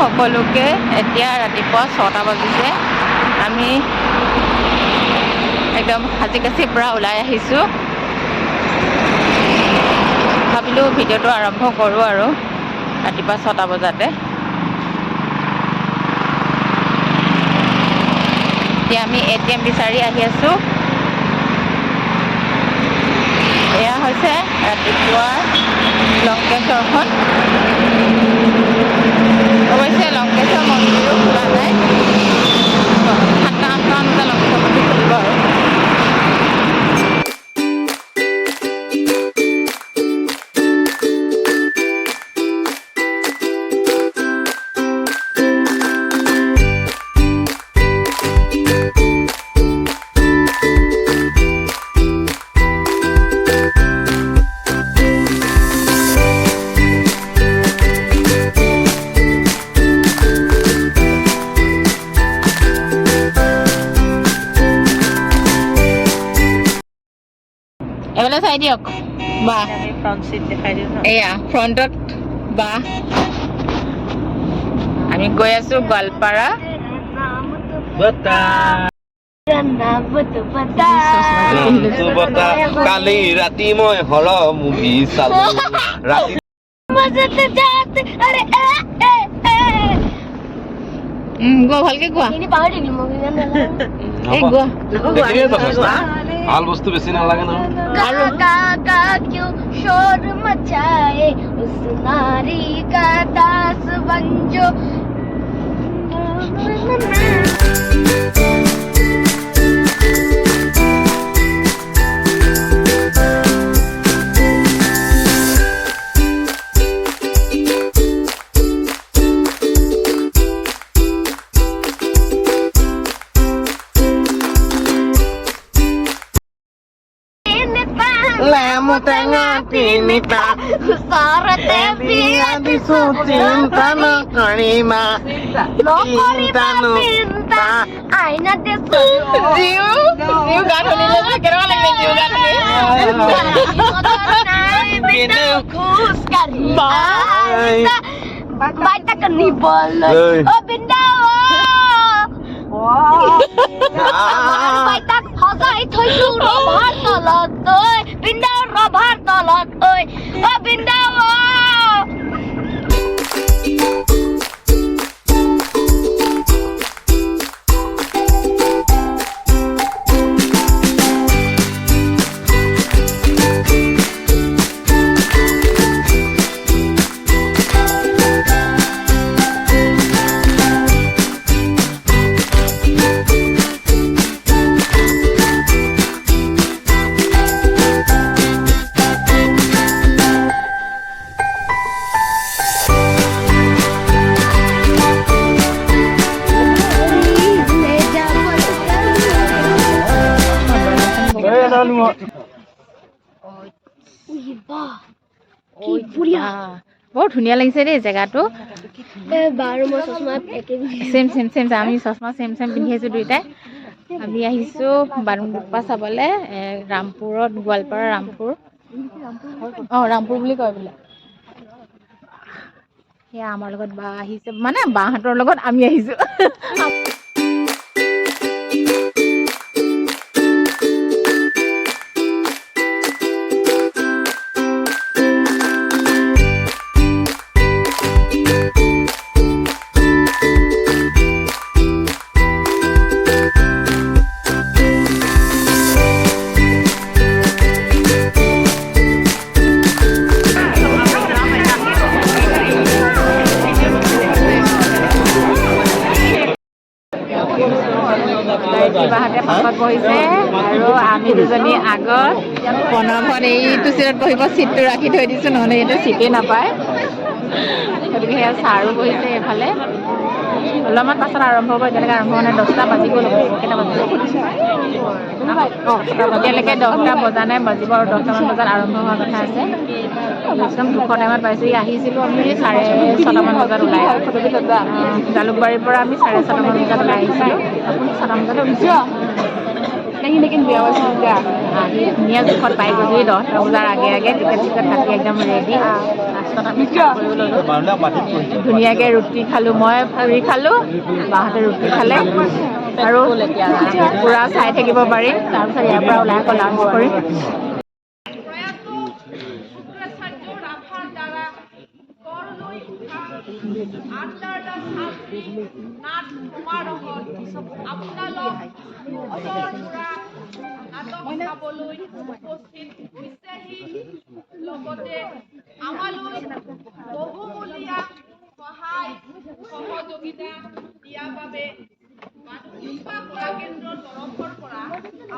সকলোকে এতিয়া ৰাতিপুৱা 6টা বাজিছে আমি একদম হাজিকাচিৰ পৰা ওলাই আহিছোঁ ভাবিলোঁ ভিডিঅ'টো আৰম্ভ কৰোঁ আৰু ৰাতিপুৱা 6টা বজাতে এতিয়া আমি ATM বিচাৰি আহি আছোঁ এয়া হৈছে ৰাতিপুৱা লংকেশ্বৰখন অৱশ্যে লংকেশ্বৰ মন্দিৰো খোলা নাই 7টা 8টা বজাত লংকেশ্বৰ মন্দিৰ খুলিব আৰু এবেলা চাই দিয়ক বা ফ্ৰণ্ট চিট দেখাই দিওঁ এয়া ফ্ৰণ্টত বা আমি গৈ আছোঁ গোৱালপাৰা কালি ৰাতি মই হৰ মুভি চালো ৰাতি গোৱা ভালকে গোৱা এই গোৱা ভাল বস্তু বেছি নালাগে ন আৰু क्यों शोर मचाए उस नारी का दास बन जो Lemo tengah tinita Sarate Dia disucinta no karima Cinta no pinta aina de জিউ জিউ গান শুনিলে যে কেনেকুৱা লাগিলে জিউ গান শুনি Bina खुश करिया बाटा करनी बोल ओ बिंदा बाटा हजाई थोइसु रभार तलत ओय बिंदा रभार तलत ओय ओ बिंदा বৰ ধুনীয়া লাগিছে দেই জেগাটো চেম চেম চেম আমি চশমা চেম চেম পিন্ধি আছোঁ দুইটাই আমি আহিছোঁ বাৰুংদুপ্পা চাবলৈ ৰামপুৰত গোৱালপাৰা ৰামপুৰ ৰামপুৰ বুলি কয় বোলে সেয়া আমাৰ লগত বা আহিছে মানে বাহঁতৰ লগত আমি আহিছোঁ বাহাতে পাছত বহিছে আৰু আমি দুজনী আগত প্ৰণৱত এইটো চিটত বহিব চিটটো ৰাখি থৈ দিছোঁ নহ'লে এইটো চিটেই নাপায় গতিকে সেয়া ছাৰো বহিছে এইফালে অলপমান পাছত আৰম্ভ হ'ব এতিয়ালৈকে আৰম্ভ হোৱা নাই 10টা বাজি গ'ল কেইটা বাজিলে এতিয়ালৈকে 10টা বজা নাই বাজিব আৰু 10টামান বজাত আৰম্ভ হোৱা কথা আছে একদম দুশ টাইমত পাইছোঁ আহিছিলোঁ আমি 6:30মান বজাত ওলাই জালুকবাৰীৰ পৰা আমি 6:30মান বজাত ওলাই আহিছিলোঁ 6টা বজাত উঠিছোঁ नहीं लेकिन व्यवस्थित आगे धुनिया जूखत पाई गई 10টা বজাৰ আগে আগে টিকেট কাটি একদম ৰেডি লাষ্টত আমি খাবলৈ ল'লোঁ ধুনীয়াকৈ ৰুটি খালোঁ মই পুৰি খালোঁ বাহঁতে ৰুটি খালে আৰু পূৰা চাই থাকিব পাৰিম তাৰপিছত ইয়াৰ পৰা ওলাই আকৌ লাঞ্চ কৰিম বহুমূলীয়া সহায় সহযোগিতা দিয়াৰ বাবে কলা কেন্দ্ৰৰ তৰফৰ পৰা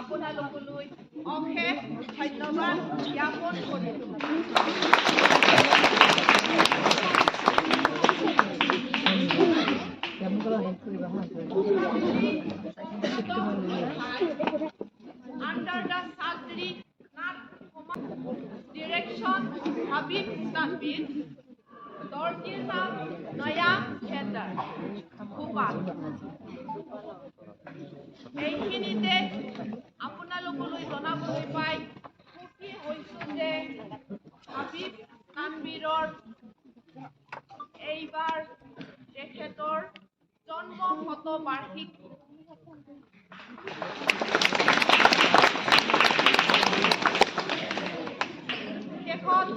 আপোনালোকলৈ অশেষ ধন্যবাদ জ্ঞাপন কৰিছোঁ Under the Sadri direction Habib Tanvir, Dorjir Naam Naya Center, Bhopal. এইখিনিতে আপোনালোকলৈ জনাবলৈ পাই সুখী হৈছোঁ যে হাবিব তানবীৰৰ এইবাৰ তেখেতৰ জন্ম শতবাৰ্ষিক শেষত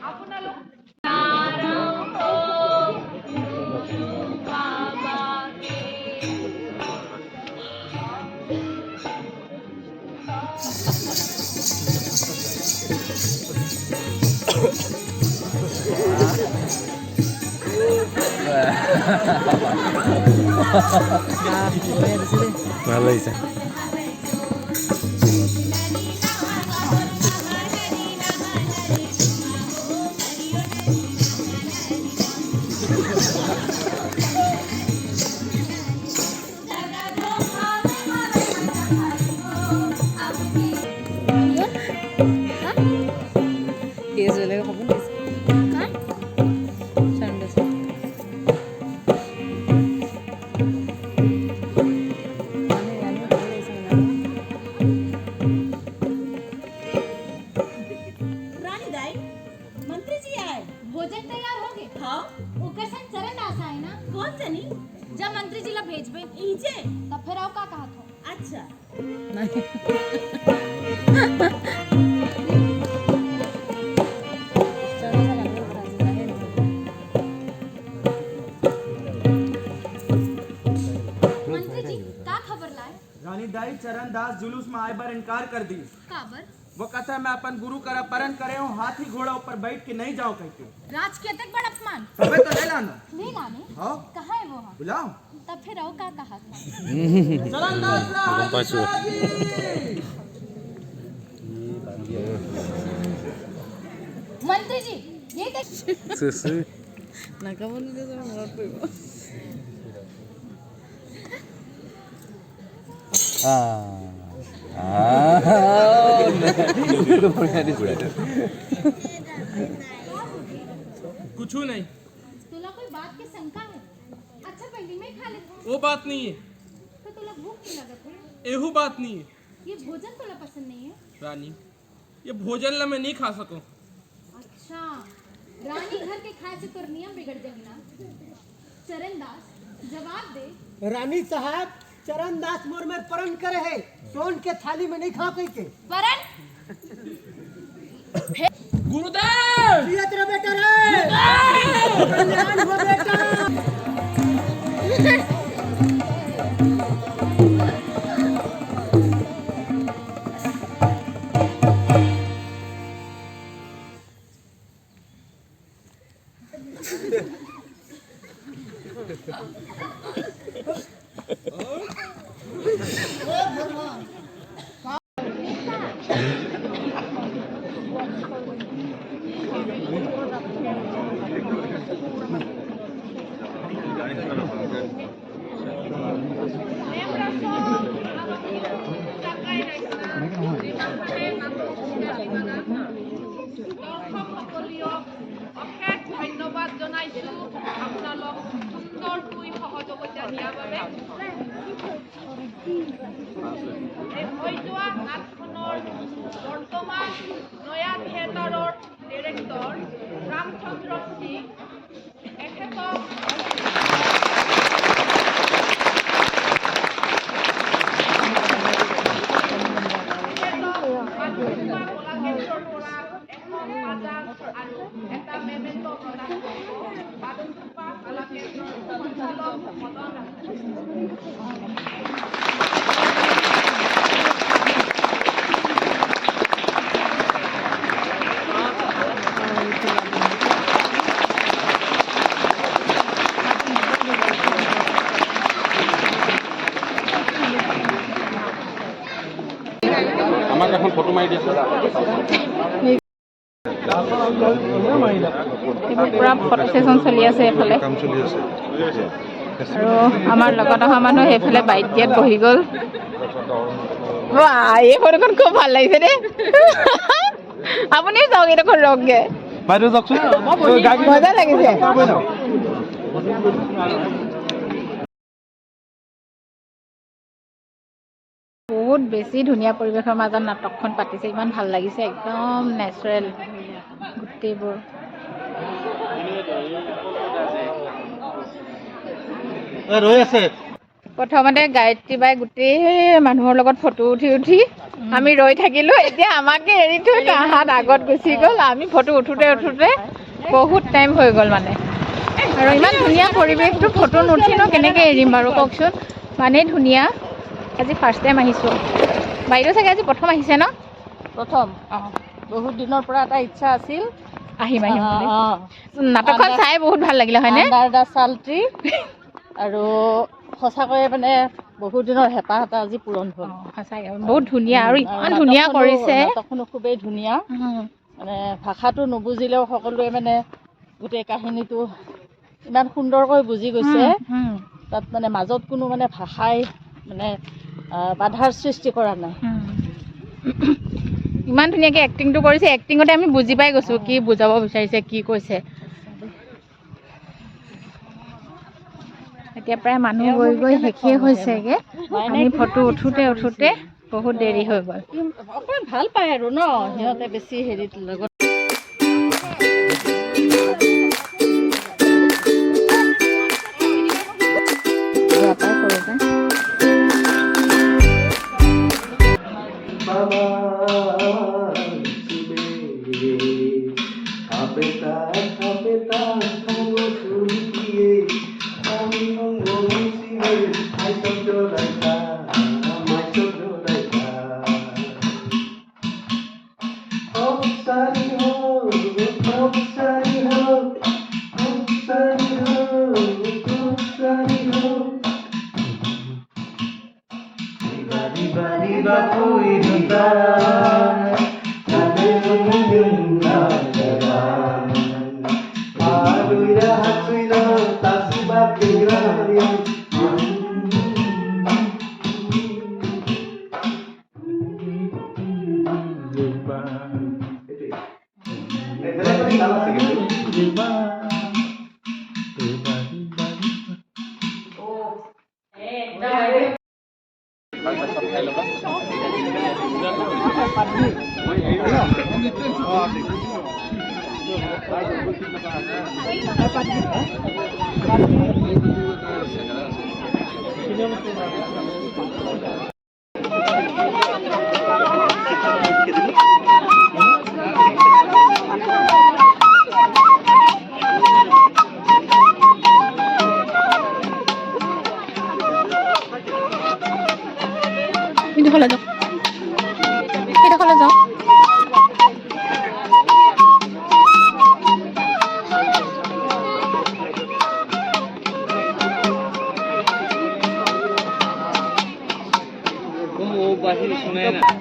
আপোনালোক ভাল লাগিছে भोजन तैयार हो गए हाँ ओकर संग चरण दास आए ना कौन जनी जब मंत्री जी ला भेजबे इजे तब फिर आओ का कहत हो अच्छा मंत्री जी का खबर लाए रानी दाई चरण दास जुलूस में आए बार इनकार कर दी काबर वो कहता है मैं अपन गुरु का अपहरण करे हूँ हाथी घोड़ा ऊपर बैठ के नहीं जाऊँ कहते राज के तक बड़ा अपमान अबे तो ले लाना नहीं लाने हाँ कहाँ है वो हाँ बुलाओ तब फिर आओ का कहा था चरण दास ला हाजिर मंत्री जी ये देख कुछ नहीं तुला कोई बात की शंका है अच्छा पहले में खा ले वो बात नहीं है तो तुला भूख नहीं लगत है एहू बात नहीं है ये भोजन तुला पसंद नहीं है रानी ये भोजन ला मैं नहीं खा सकूं अच्छा रानी घर के खाए से तो नियम बिगड़ जाए ना चरण दास जवाब दे रानी साहब चरण दास मोर में परन करे है सोन के थाली में नहीं खा के वरण गुरुदेव ये तेरा बेटा रे कल्याण हो बेटा অশেষ ধন্যবাদ জনাইছোঁ আপোনালোক সুন্দৰকৈ সহযোগিতা দিয়াৰ বাবে এই হৈ যোৱা নাটখনৰ বৰ্তমান নয়া থিয়েটাৰৰ ডিৰেক্টৰ ৰামচন্দ্ৰ সিং এখেতক কলাক্ষেত্ৰৰ পৰা এখন বাজাজ আৰু এটা মেমেণ্টো প্ৰদান কৰিব বাদুংডুপ্পা কলাক্ষেত্ৰৰ সঞ্চালক মদন আমাক এখন ফটো মাৰি দিছে পুৰা ফটো ছেশ্যন চলি আছে এইফালে আৰু আমাৰ লগত অহা মানুহ সেইফালে বাইক দিয়াত বহি গ'ল এই ফটোখন খুব ভাল লাগিছে দেই আপুনিও যাওক এইডোখৰ ৰখগে বাইদেউ যাওকচোন মজা লাগিছে বহুত বেছি ধুনীয়া পৰিৱেশৰ মাজত নাটকখন পাতিছে ইমান ভাল লাগিছে একদম নেচাৰেল গোটেইবোৰ ৰৈ আছে প্ৰথমতে গায়ত্ৰী বাই গোটেই মানুহৰ লগত ফটো উঠি আমি ৰৈ থাকিলো এতিয়া আমাকে এৰি থৈ তাহাঁত আগত গুচি গ'ল আমি ফটো উঠোতে বহুত টাইম হৈ গ'ল মানে আৰু ইমান ধুনীয়া পৰিৱেশটো ফটো নুঠি ন কেনেকৈ এৰিম বাৰু কওকচোন মানে ধুনীয়া আজি ফাৰ্ষ্ট টাইম আহিছোঁ বাইদেউ চাগে আজি প্ৰথম আহিছে ন প্ৰথম বহুত দিনৰ পৰা এটা ইচ্ছা আছিল আহিম নাটকখন চাই বহুত ভাল লাগিলে হয়নে চালট্ৰি আৰু সঁচাকৈয়ে মানে বহুত দিনৰ হেঁপাহ এটা আজি পূৰণ হ'ল সঁচাকৈ বহুত ধুনীয়া আৰু ইমান ধুনীয়া কৰিছে নাটকখনো খুবেই ধুনীয়া মানে ভাষাটো নুবুজিলেও সকলোৱে মানে গোটেই কাহিনীটো ইমান সুন্দৰকৈ বুজি গৈছে তাত মানে মাজত কোনো মানে ভাষাই মানে বাধাৰ সৃষ্টি কৰা নাই ইমান ধুনীয়াকৈ এক্টিংটো কৰিছে এক্টিঙতে আমি বুজি পাই গৈছোঁ কি বুজাব বিচাৰিছে কি কৈছে এতিয়া প্ৰায় মানুহ গৈ শেষেই হৈছেগৈ আমি ফটো উঠোতে বহুত দেৰি হৈ গ'ল অকণমান ভাল পায় আৰু ন সিহঁতে বেছি হেৰিত লগত বাহিৰ শুনে না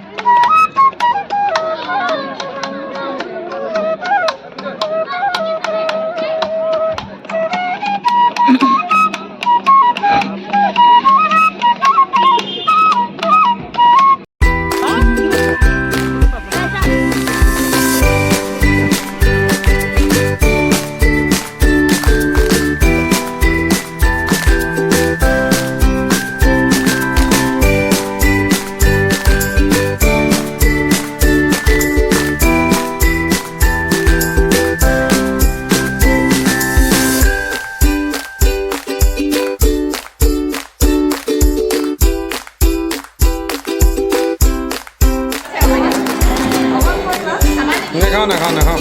নাখাওঁ নাখাওঁ নাখাওঁ